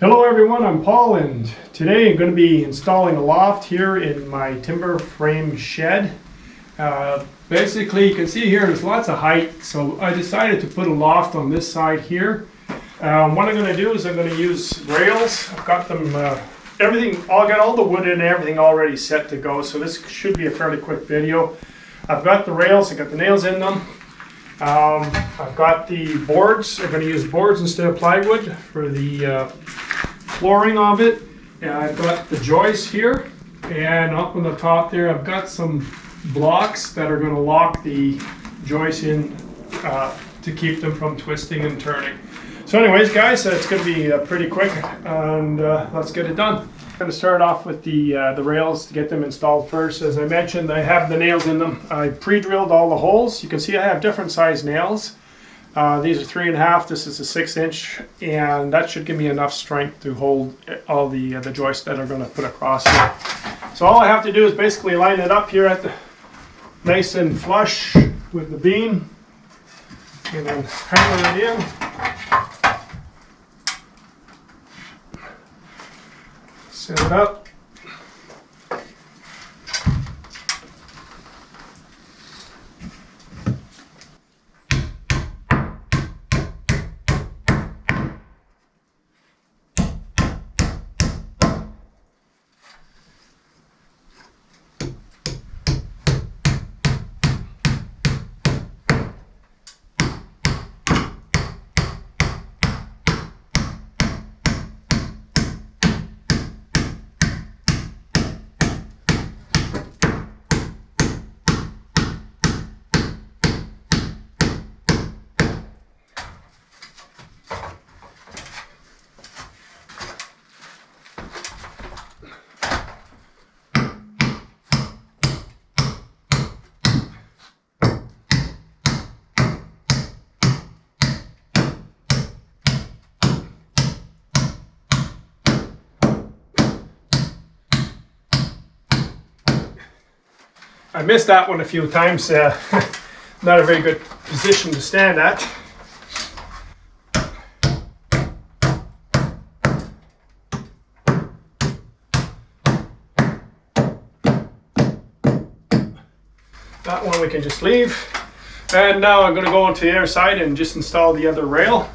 Hello everyone, I'm Paul, and today I'm going to be installing a loft here in my timber frame shed. Basically, you can see here there's lots of height, so I decided to put a loft on this side here. What I'm going to do is I'm going to use rails. I've got them, I'll get all the wood in and everything already set to go, so this should be a fairly quick video. I've got the rails, I've got the nails in them. I've got the boards. I'm going to use boards instead of plywood for the flooring of it. And I've got the joists here, and up on the top there I've got some blocks that are going to lock the joists in to keep them from twisting and turning. So anyways guys, it's going to be pretty quick, and let's get it done. I'm going to start off with the rails to get them installed first. As I mentioned, I have the nails in them. I pre-drilled all the holes. You can see I have different size nails. These are 3.5, this is a 6-inch, and that should give me enough strength to hold all the joists that are going to put across here. So all I have to do is basically line it up here at the nice and flush with the beam, and then hammer it in. Set it up. I missed that one a few times. Not a very good position to stand at. That one we can just leave. And now I'm going to go onto the other side and just install the other rail.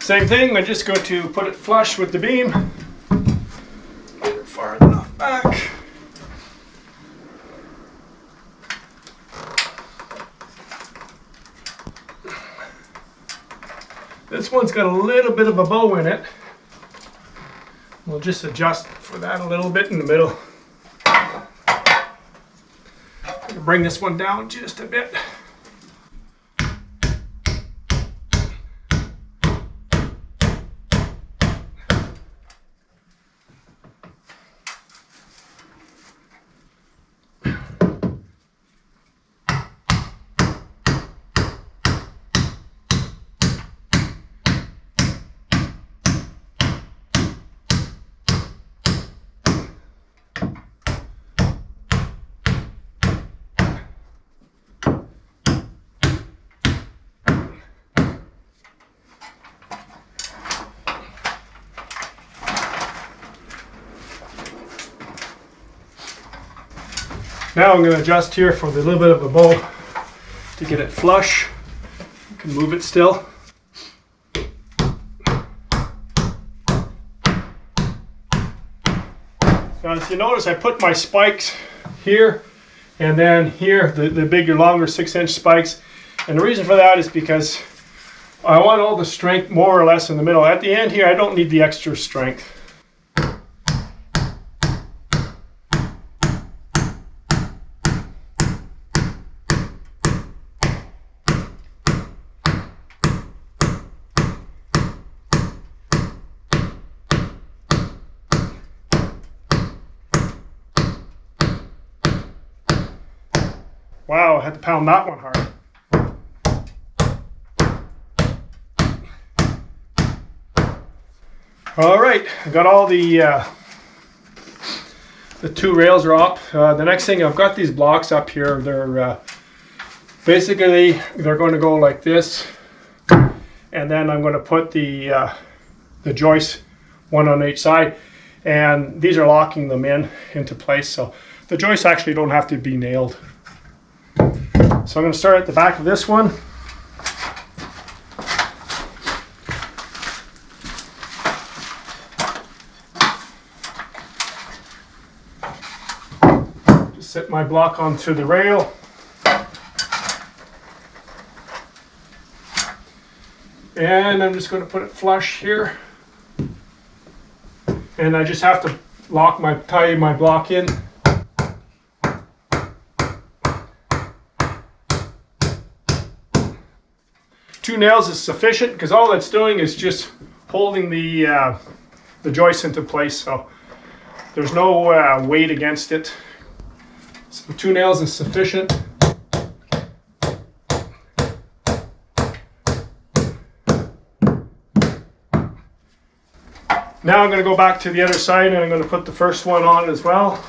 Same thing, I just go to put it flush with the beam. Get it far enough back. This one's got a little bit of a bow in it. We'll just adjust for that a little bit in the middle. Bring this one down just a bit. Now I'm going to adjust here for the little bit of a bow to get it flush. You can move it still. Now as you notice, I put my spikes here and then here, the bigger, longer 6-inch spikes. And the reason for that is because I want all the strength more or less in the middle. At the end here, I don't need the extra strength. Wow, I had to pound that one hard. All right, I got all the 2 rails are up. The next thing, I've got these blocks up here. They're basically they're going to go like this, and then I'm going to put the joists one on each side, and these are locking them into place. So the joists actually don't have to be nailed. So I'm going to start at the back of this one. Just set my block onto the rail. And I'm just going to put it flush here. And I just have to tie my block in. 2 nails is sufficient because all that's doing is just holding the joist into place. So there's no weight against it. So 2 nails is sufficient. Now I'm going to go back to the other side and I'm going to put the first one on as well.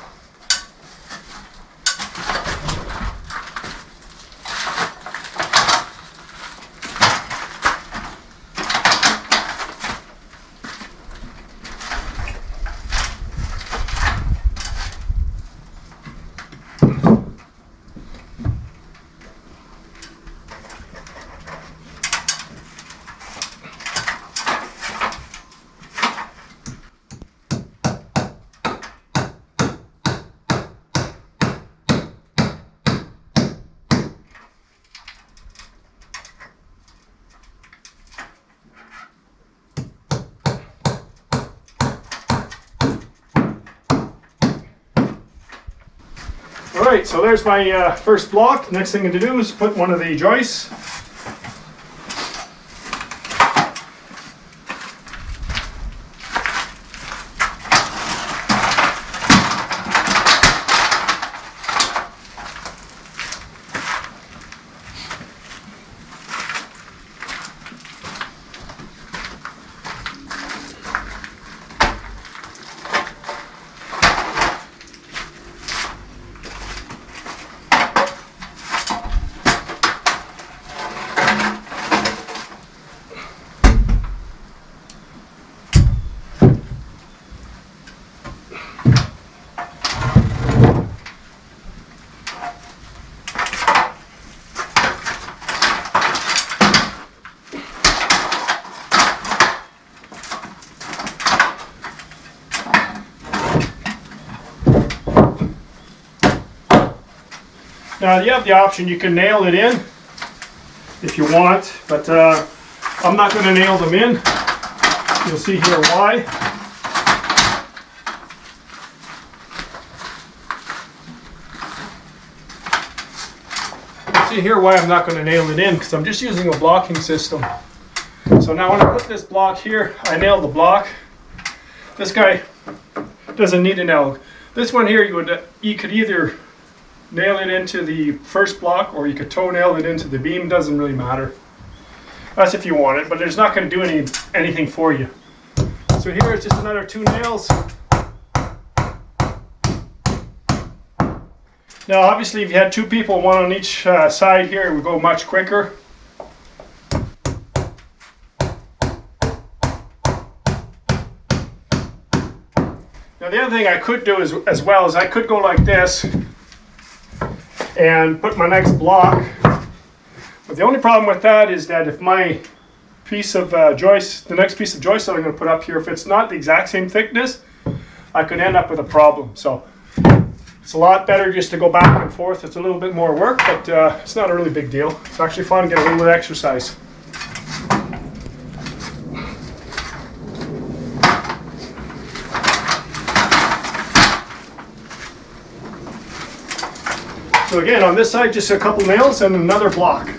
Alright, so there's my first block. Next thing to do is put one of the joists. Now you have the option, you can nail it in if you want, but I'm not going to nail them in. You'll see here why. You'll see here why I'm not going to nail it in, because I'm just using a blocking system. So now when I put this block here, I nail the block. This guy doesn't need a nail. This one here, you could either nail it into the first block or you could toe nail it into the beam. Doesn't really matter. That's if you want it, but it's not going to do anything for you. So here is just another 2 nails. Now obviously if you had 2 people, one on each side here, it would go much quicker. Now the other thing I could do as well is I could go like this and put my next block. But the only problem with that is that if my piece of joist, the next piece of joist that I'm going to put up here, if it's not the exact same thickness, I could end up with a problem. So it's a lot better just to go back and forth. It's a little bit more work, but it's not a really big deal. It's actually fun to get a little bit of exercise. So again, on this side, just a couple nails and another block.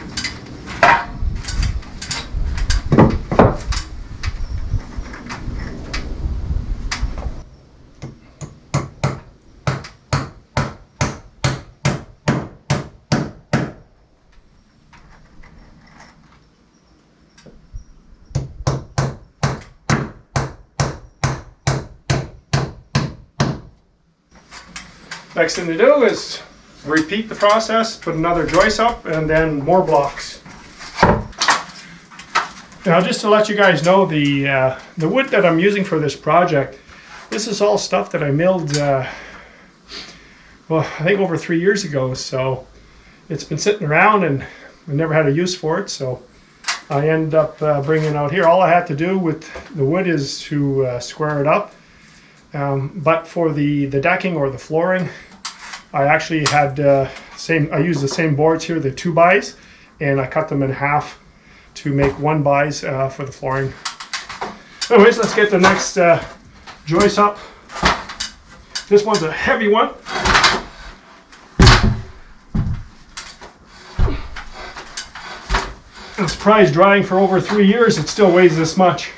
Next thing to do is repeat the process, put another joist up, and then more blocks. Now, just to let you guys know, the wood that I'm using for this project, this is all stuff that I milled, well, I think over 3 years ago. So it's been sitting around and I never had a use for it. So I end up bringing it out here. All I had to do with the wood is to square it up. But for the decking or the flooring, I actually had I used the same boards here, the 2x, and I cut them in half to make 1x for the flooring. Anyways, let's get the next joist up. This one's a heavy one. I'm surprised drying for over 3 years, it still weighs this much.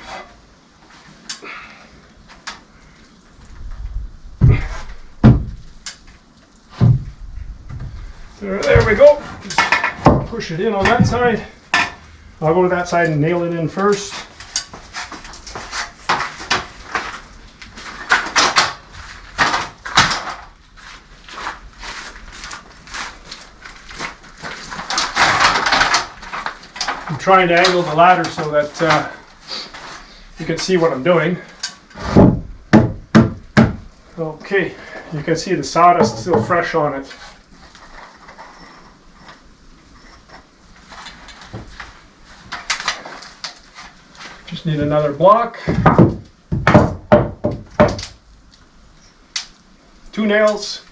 There we go. Just push it in on that side. I'll go to that side and nail it in first. I'm trying to angle the ladder so that you can see what I'm doing. Okay, you can see the sawdust still fresh on it. Just need another block, 2 nails.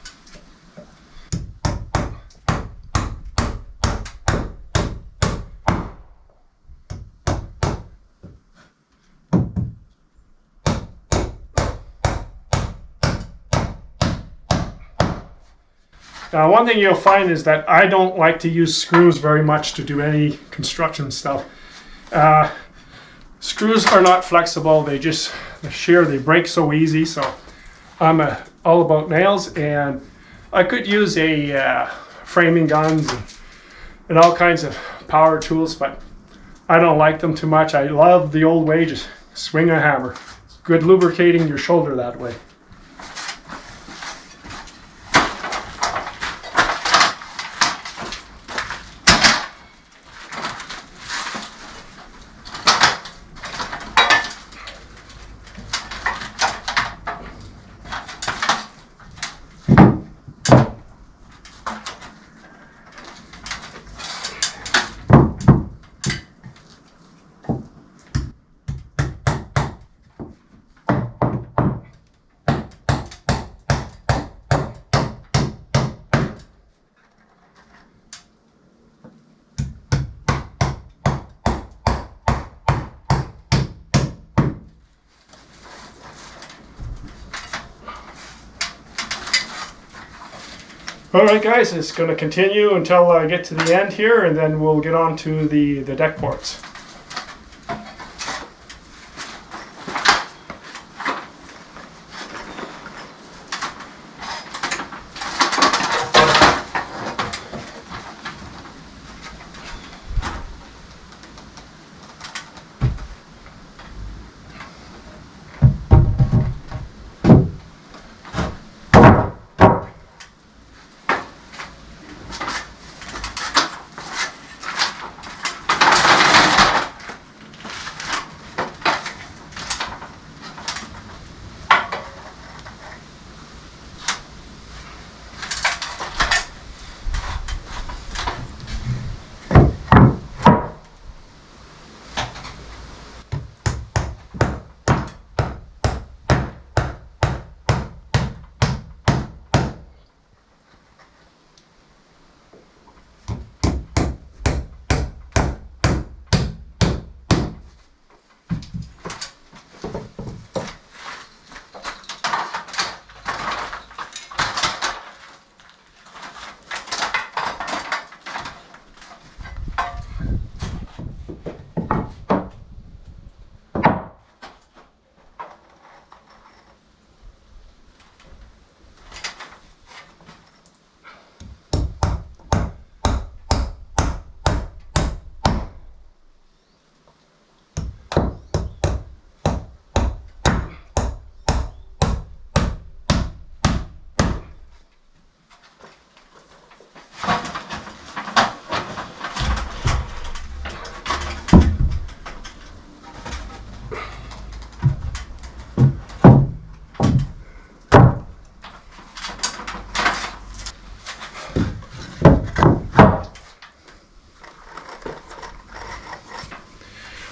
Now, one thing you'll find is that I don't like to use screws very much to do any construction stuff. Screws are not flexible. They break so easy. So I'm all about nails, and I could use a framing guns and all kinds of power tools, but I don't like them too much. I love the old way, just swing a hammer. It's good lubricating your shoulder that way. Alright guys, it's going to continue until I get to the end here, and then we'll get on to the deck boards.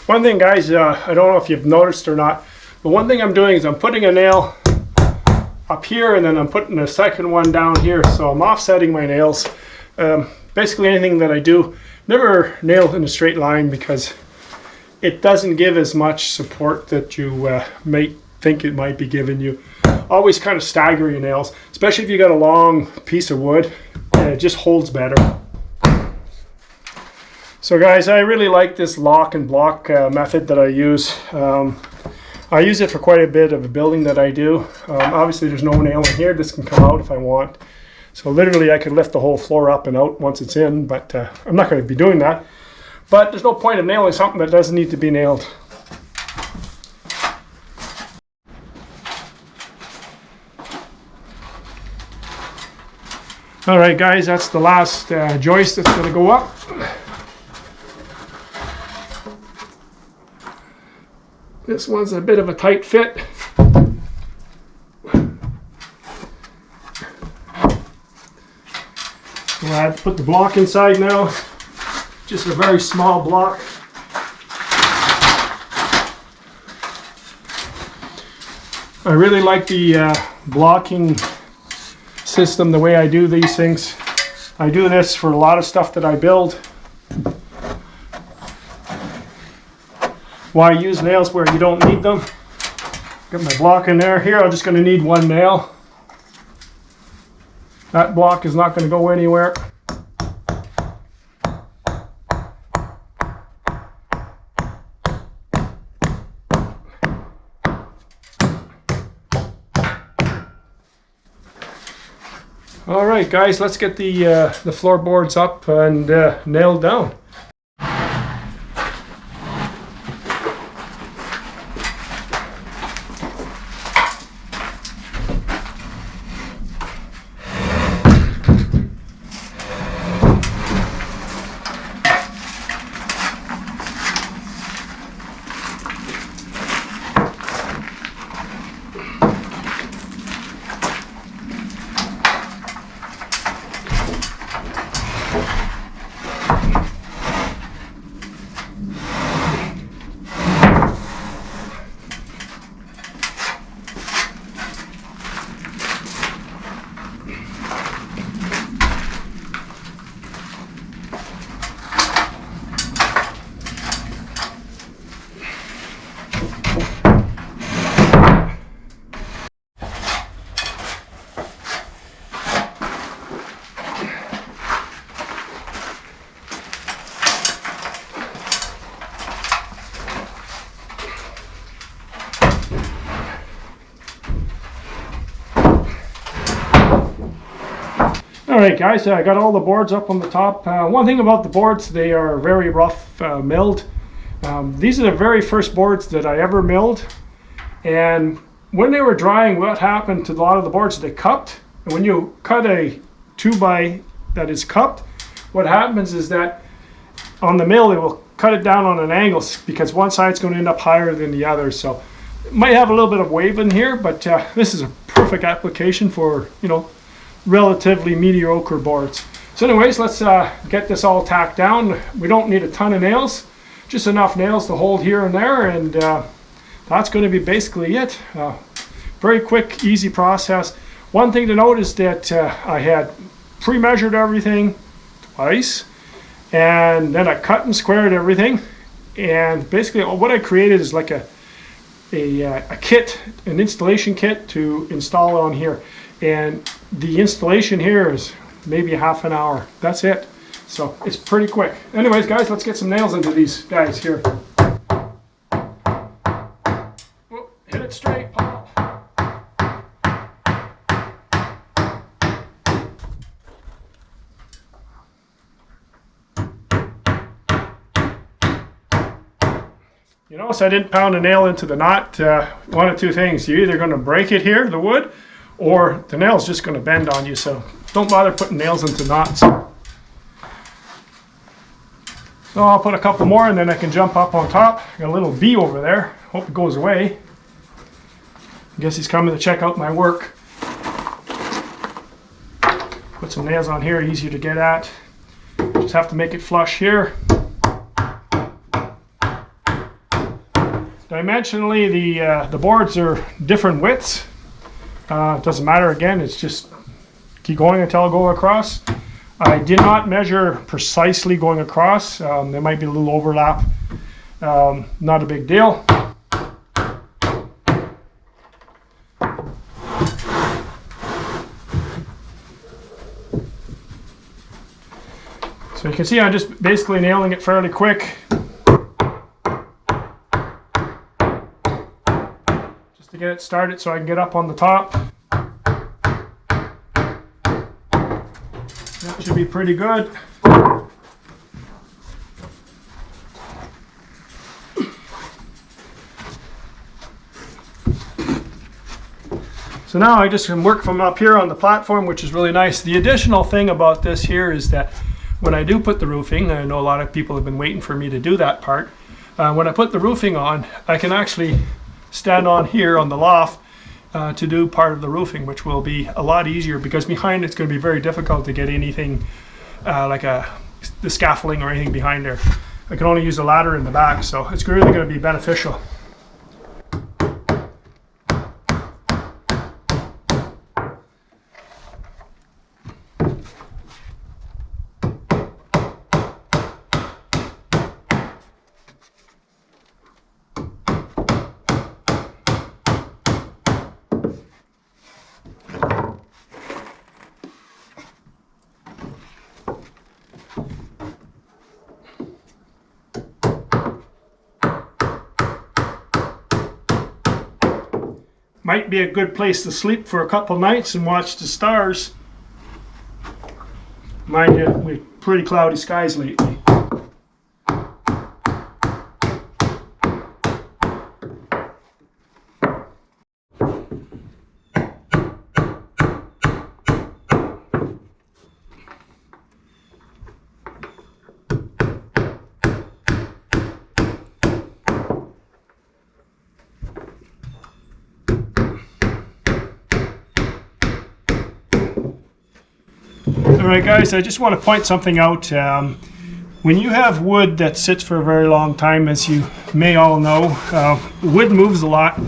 One thing, guys, I don't know if you've noticed or not, but one thing I'm doing is I'm putting a nail up here and then I'm putting a second one down here, so I'm offsetting my nails. Basically anything that I do, never nail in a straight line because it doesn't give as much support that you may think it might be giving you. Always kind of stagger your nails, especially if you got a long piece of wood, and it just holds better. So guys, I really like this lock and block method that I use. I use it for quite a bit of a building that I do. Obviously there's no nail in here, this can come out if I want. So literally I could lift the whole floor up and out once it's in, but I'm not going to be doing that. But there's no point of nailing something that doesn't need to be nailed. Alright guys, that's the last joist that's going to go up. This one's a bit of a tight fit. So I have to put the block inside now. Just a very small block. I really like the blocking system, the way I do these things. I do this for a lot of stuff that I build. Why use nails where you don't need them? Got my block in there. Here I'm just going to need one nail. That block is not going to go anywhere. Alright guys, let's get the floorboards up and nailed down. Alright guys, I got all the boards up on the top. One thing about the boards, they are very rough milled. These are the very first boards that I ever milled, and when they were drying, what happened to a lot of the boards, they cupped. And when you cut a 2x that is cupped, what happens is that on the mill it will cut it down on an angle because one side's going to end up higher than the other. So it might have a little bit of wave in here, but this is a perfect application for, you know, relatively mediocre boards. So anyways, let's get this all tacked down. We don't need a ton of nails, just enough nails to hold here and there, and that's going to be basically it. Very quick, easy process. One thing to note is that I had pre-measured everything twice, and then I cut and squared everything, and basically what I created is like a kit, an installation kit to install on here. And the installation here is maybe half an hour. That's it. So it's pretty quick. Anyways guys, let's get some nails into these guys here. Whoop, hit it straight, Paul. You notice I didn't pound a nail into the knot. One of two things. You're either going to break it here, the wood, or the nail's just going to bend on you, so don't bother putting nails into knots. So I'll put a couple more and then I can jump up on top. Got a little bee over there. Hope it goes away. I guess he's coming to check out my work. Put some nails on here, easier to get at. Just have to make it flush here. Dimensionally, the boards are different widths. It doesn't matter, again, it's just keep going until I go across. I did not measure precisely going across. There might be a little overlap. Not a big deal. So you can see I'm just basically nailing it fairly quick. Just to get it started so I can get up on the top. That should be pretty good. So now I just can work from up here on the platform, which is really nice. The additional thing about this here is that when I do put the roofing, I know a lot of people have been waiting for me to do that part. When I put the roofing on, I can actually stand on here on the loft to do part of the roofing, which will be a lot easier because behind it's going to be very difficult to get anything like the scaffolding or anything behind there. I can only use a ladder in the back, so it's really going to be beneficial. Might be a good place to sleep for a couple nights and watch the stars. Mind you, we've pretty cloudy skies lately. Alright guys, I just want to point something out. When you have wood that sits for a very long time, as you may all know, wood moves a lot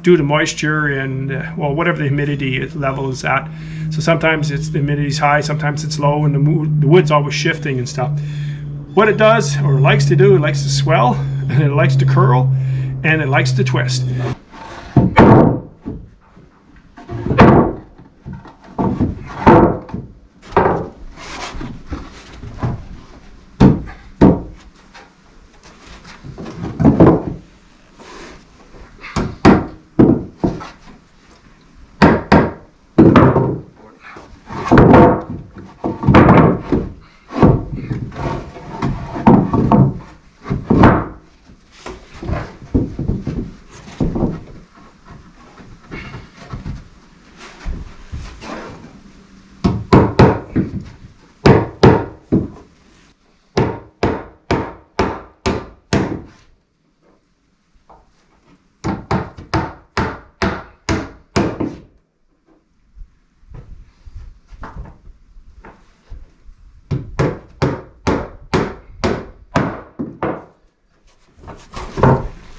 due to moisture and well, whatever the humidity level is at. So sometimes the humidity is high, sometimes it's low, and the wood's always shifting and stuff. What it does, or likes to do, it likes to swell, and it likes to curl, and it likes to twist.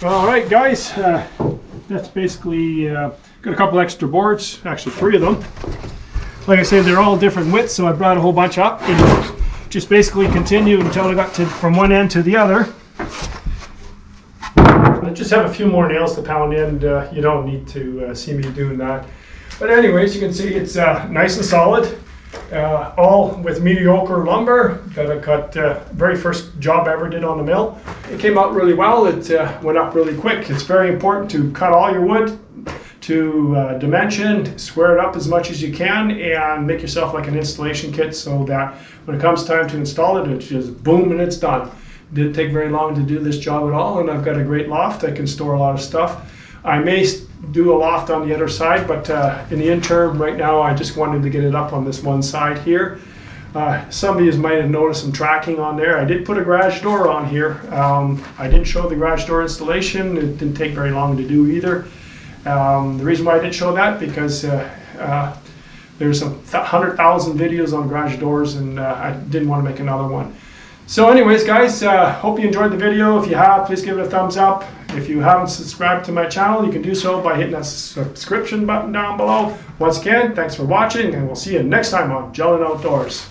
Alright guys, that's basically got a couple extra boards, actually 3 of them. Like I said, they're all different widths, so I brought a whole bunch up and just basically continue until I got to from one end to the other. I just have a few more nails to pound in, you don't need to see me doing that. But anyways, you can see it's nice and solid. All with mediocre lumber that I got very first job I ever did on the mill. It came out really well. It went up really quick. It's very important to cut all your wood to dimension, square it up as much as you can, and make yourself like an installation kit so that when it comes time to install it, it's just boom and it's done. Didn't take very long to do this job at all, and I've got a great loft. I can store a lot of stuff. I may do a loft on the other side, but in the interim right now I just wanted to get it up on this one side here. Some of you might have noticed some tracking on there. I did put a garage door on here. I didn't show the garage door installation. It didn't take very long to do either. The reason why I didn't show that because there's 100,000 videos on garage doors, and I didn't want to make another one. So anyways, guys, hope you enjoyed the video. If you have, please give it a thumbs up. If you haven't subscribed to my channel, you can do so by hitting that subscription button down below. Once again, thanks for watching, and we'll see you next time on Gelling Outdoors.